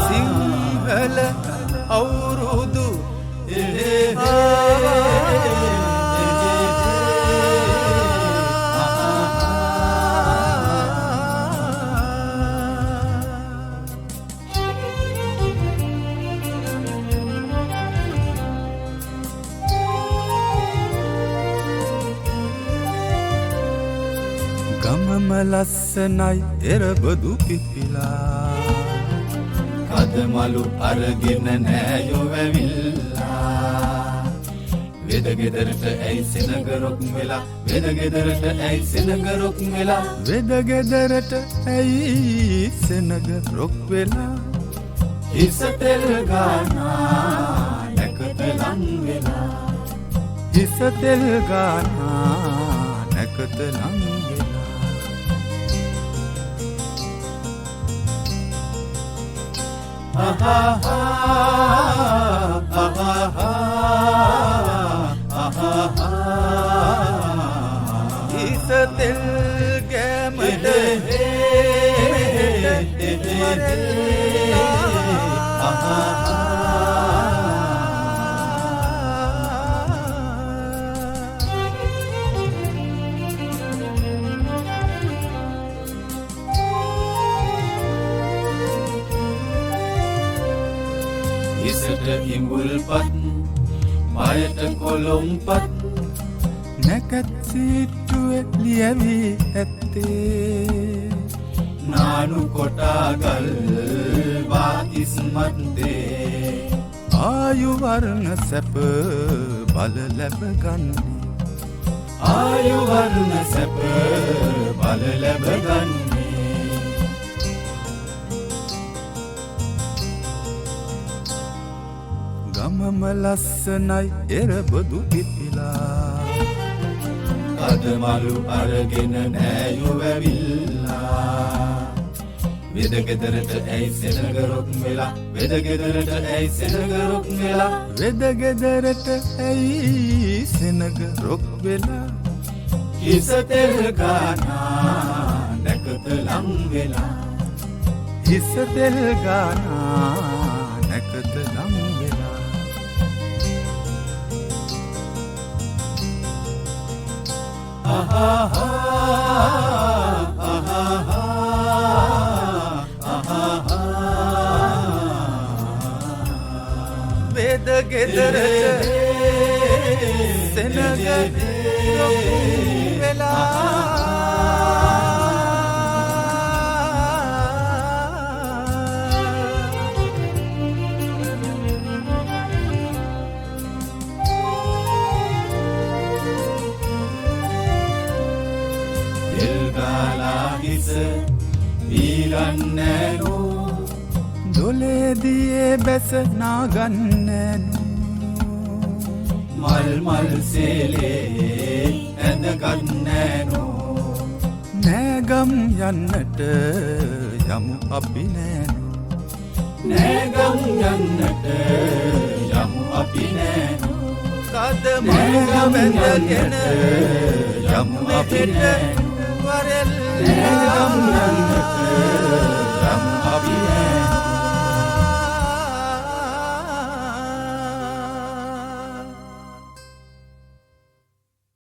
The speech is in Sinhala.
සිංහල අවුරුදු ගමම ලස්සනයි එරබදු පිපිලා කදමලු අරගෙන නෑයෝ වැවිල්ලා වෙදගෙදරට ඇයි සෙනග රොක් වෙලා වෙදගෙදරට ඇයි සෙනග රොක් වෙලා වෙදගෙදරට ඇයි සෙනග රොක් වෙලා හිස තෙල් ගානා නැකත ලං වෙලා හිස තෙල් ගානා නැකත ලං හිස තෙල් ගෑමට හිසට ඉඹුල්පත් පයට කොළොම්පත් නැකත් සීට්ටුවේ ලියවී ඇත්තේ නානු කොටාගල් වා ඉස්මත්තේ ආයු වර්ණ සැප බල ලැබගන්නේ ආයු වර්ණ සැප බල ලැබගන්නේ ගමම ලස්සනයි එරබදු පිපිලා කදමලු අරගෙන නෑයෝ වැවිල්ලා වෙදගෙදරට ඇයි සෙනග රොක් වෙලා වෙදගෙදරට ඇයි සෙනග රොක් වෙලා වෙදගෙදරට ඇයි සෙනග රොක් වෙලා හිස තෙල් ගානා නැකත ලං වෙලා හිස තෙල් ගානා නැකත ලං වෙදගෙදරට සෙනග රොක් වෙලා හිස වීරන්නෑනෝ දොලේදියේ බැස නාගන්නෑනෝ මල් මල් සේලේ ඇඳගන්නෑනෝ නෑගම් යන්නට යමු අපි නෑනෝ නෑගම් යන්නට යමු අපි නෑනෝ කද මල්ගම් ඇඳගෙන යමු අපි නෑනෝ වරෙල් නෑගම් යන්නට